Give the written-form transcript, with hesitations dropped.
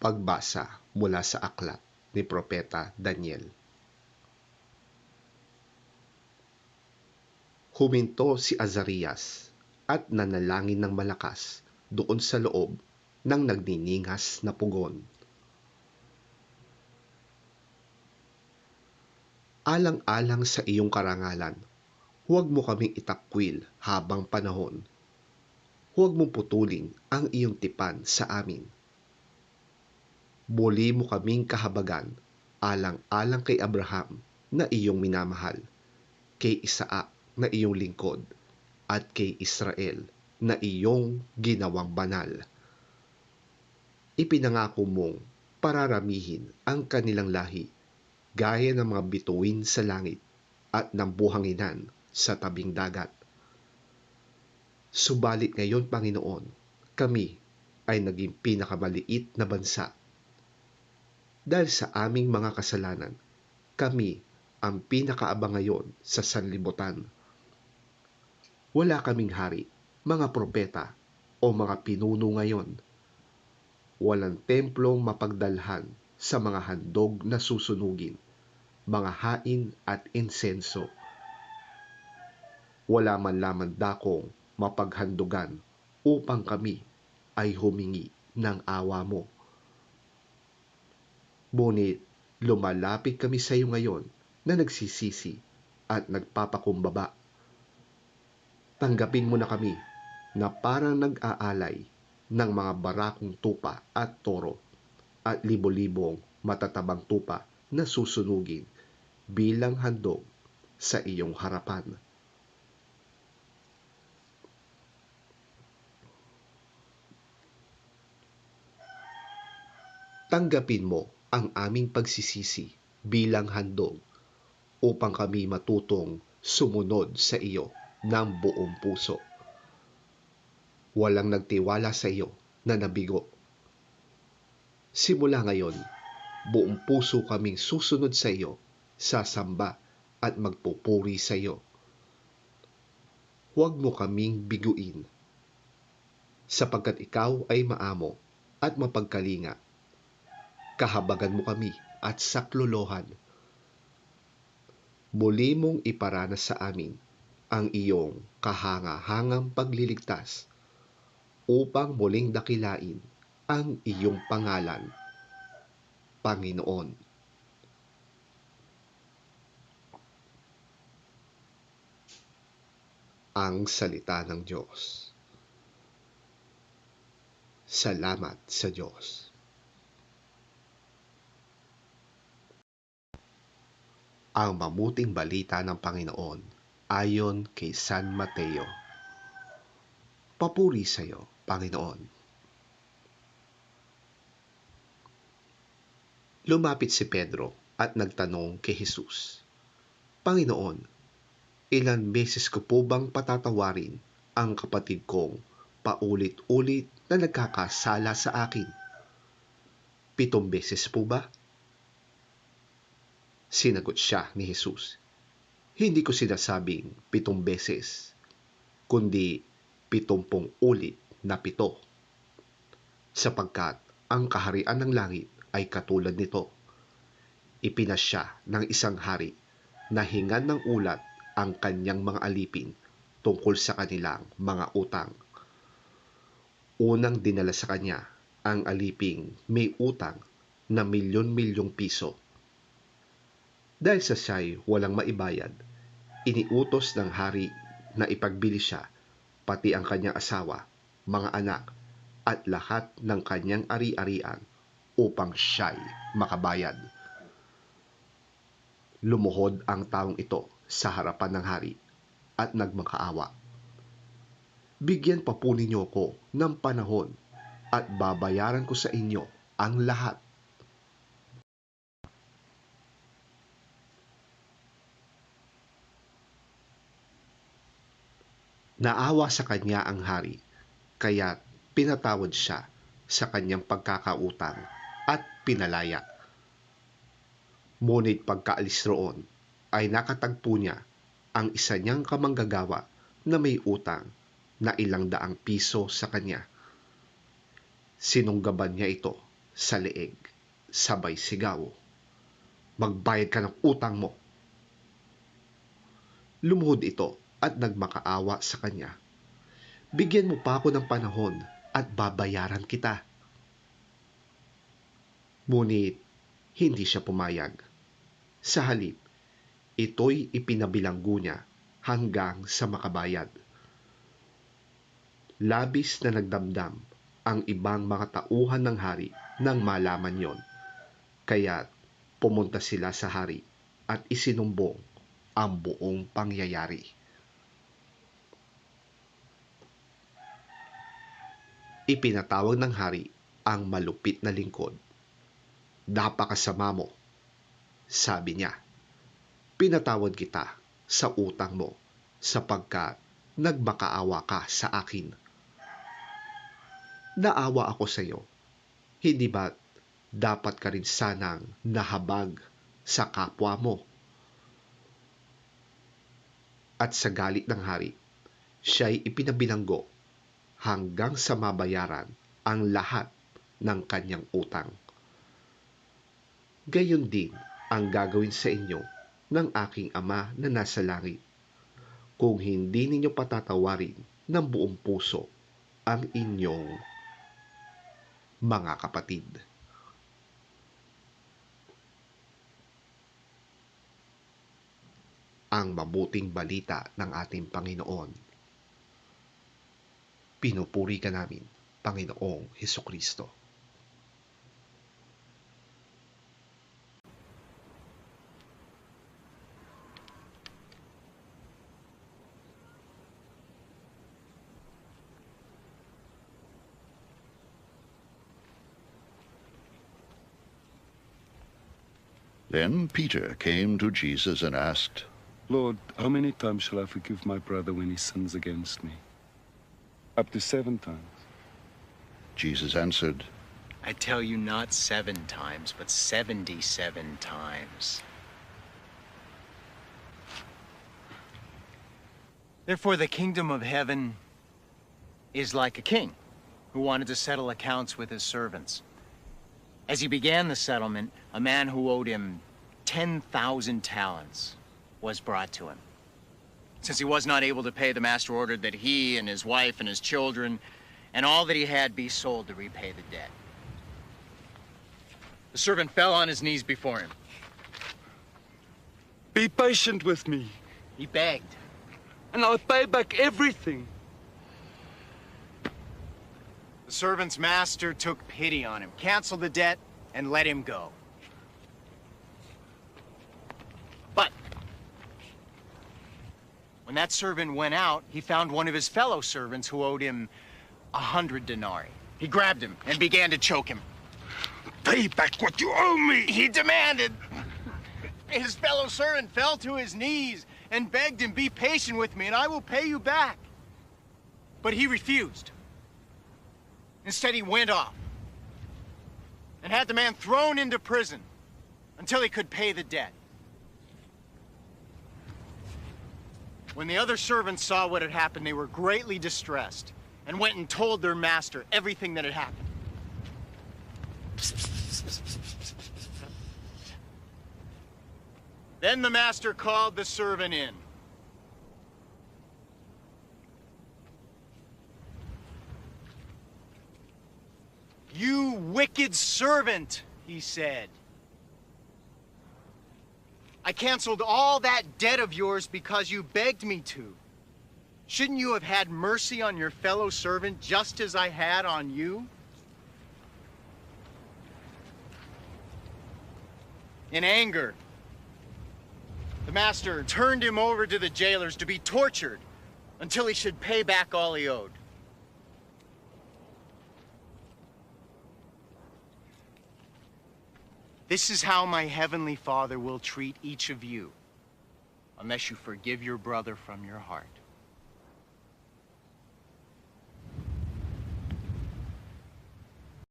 Pagbasa mula sa aklat ni Propeta Daniel. Huminto si Azarias at nanalangin ng malakas doon sa loob ng nagniningas na pugon. Alang-alang sa iyong karangalan, huwag mo kaming itakwil habang panahon. Huwag mong putulin ang iyong tipan sa amin. Muli mo kaming kahabagan, alang-alang kay Abraham na iyong minamahal, kay Isaac na iyong lingkod, at kay Israel na iyong ginawang banal. Ipinangako mong pararamihin ang kanilang lahi, gaya ng mga bituin sa langit at ng buhanginan sa tabing dagat. Subalit ngayon, Panginoon, kami ay naging pinakamaliit na bansa. Dahil sa aming mga kasalanan, kami ang pinakaabang ngayon sa sanlibutan. Wala kaming hari, mga propeta, o mga pinuno ngayon. Walang templong mapagdalhan sa mga handog na susunugin, mga hain at insenso. Wala man lamang dakong mapaghandugan upang kami ay humingi ng awa mo. Ngunit lumalapit kami sa iyo ngayon na nagsisisi at nagpapakumbaba. Tanggapin mo na kami na parang nag-aalay ng mga barakong tupa at toro at libo-libong matatabang tupa na susunugin bilang handog sa iyong harapan. Tanggapin mo ang aming pagsisisi bilang handog upang kami matutong sumunod sa iyo ng buong puso. Walang nagtiwala sa iyo na nabigo. Simula ngayon, buong puso kaming susunod sa iyo, sasamba at magpupuri sa iyo. Huwag mo kaming biguin, sapagkat ikaw ay maamo at mapagkalinga. Kahabagan mo kami at saklolohan. Muli mong iparanas sa amin ang iyong kahanga-hangang pagliligtas upang muling dakilain ang iyong pangalan, Panginoon. Ang salita ng Diyos. Salamat sa Diyos. Ang mabuting balita ng Panginoon ayon kay San Mateo. Papuri sa iyo, Panginoon. Lumapit si Pedro at nagtanong kay Jesus, Panginoon, ilan beses ko po bang patatawarin ang kapatid kong paulit-ulit na nagkakasala sa akin? 7 beses po ba? Sinagot siya ni Jesus, hindi ko sinasabing 7 beses, kundi 70 ulit na 7. Sapagkat ang kaharian ng langit ay katulad nito. Ipinasya ng isang hari na hingan ng ulat ang kanyang mga alipin tungkol sa kanilang mga utang. Unang dinala sa kanya ang aliping may utang na milyon-milyong piso. Dahil sa siya'y walang maibayad, iniutos ng hari na ipagbili siya, pati ang kanyang asawa, mga anak, at lahat ng kanyang ari-arian upang siya'y makabayad. Lumuhod ang taong ito sa harapan ng hari at nagmakaawa. Bigyan pa po ninyo ko ng panahon at babayaran ko sa inyo ang lahat. Naawa sa kanya ang hari, kaya pinatawad siya sa kanyang pagkakautang at pinalaya. Ngunit pagkaalis roon, ay nakatagpo niya ang isa niyang kamanggagawa na may utang na 100 piso sa kanya. Sinunggaban niya ito sa leeg, sabay sigaw, "Magbayad ka ng utang mo!" Lumuhod ito at nagmakaawa sa kanya. "Bigyan mo pa ako ng panahon at babayaran kita." Ngunit hindi siya pumayag. Sa halip, ito'y ipinabilanggo niya hanggang sa makabayad. Labis na nagdamdam ang ibang mga tauhan ng hari nang malaman yon. Kaya't pumunta sila sa hari at isinumbong ang buong pangyayari. Ipinatawag ng hari ang malupit na lingkod. "Napakasama mo," sabi niya. "Pinatawad kita sa utang mo sapagkat nagmakaawa ka sa akin. Naawa ako sa iyo, hindi ba't dapat ka rin sanang nahabag sa kapwa mo?" At sa galit ng hari, siya'y ipinabilanggo hanggang sa mabayaran ang lahat ng kanyang utang. Gayon din ang gagawin sa inyo ng aking Ama na nasa langit, kung hindi ninyo patatawarin ng buong puso ang inyong mga kapatid. Ang mabuting balita ng ating Panginoon. Pinupuri ka namin, Panginoong Hesukristo. Then Peter came to Jesus and asked, "Lord, how many times shall I forgive my brother when he sins against me? Up to 7 times. Jesus answered, I tell you, not 7 times, but 77 times. Therefore, the kingdom of heaven is like a king who wanted to settle accounts with his servants. As he began the settlement, a man who owed him 10,000 talents was brought to him. Since he was not able to pay, the master ordered that he and his wife and his children and all that he had be sold to repay the debt. The servant fell on his knees before him. Be patient with me, He begged. and I'll pay back everything." The servant's master took pity on him, canceled the debt, and let him go. But when that servant went out, he found one of his fellow servants who owed him 100 denarii. He grabbed him and began to choke him. Pay back what you owe me! He demanded. His fellow servant fell to his knees and begged him, "Be patient with me and I will pay you back." But he refused. Instead, he went off and had the man thrown into prison until he could pay the debt. When the other servants saw what had happened, they were greatly distressed and went and told their master everything that had happened. Then the master called the servant in. "You wicked servant," he said. "I canceled all that debt of yours because you begged me to. Shouldn't you have had mercy on your fellow servant just as I had on you?" In anger, the master turned him over to the jailers to be tortured until he should pay back all he owed. This is how my heavenly Father will treat each of you, unless you forgive your brother from your heart.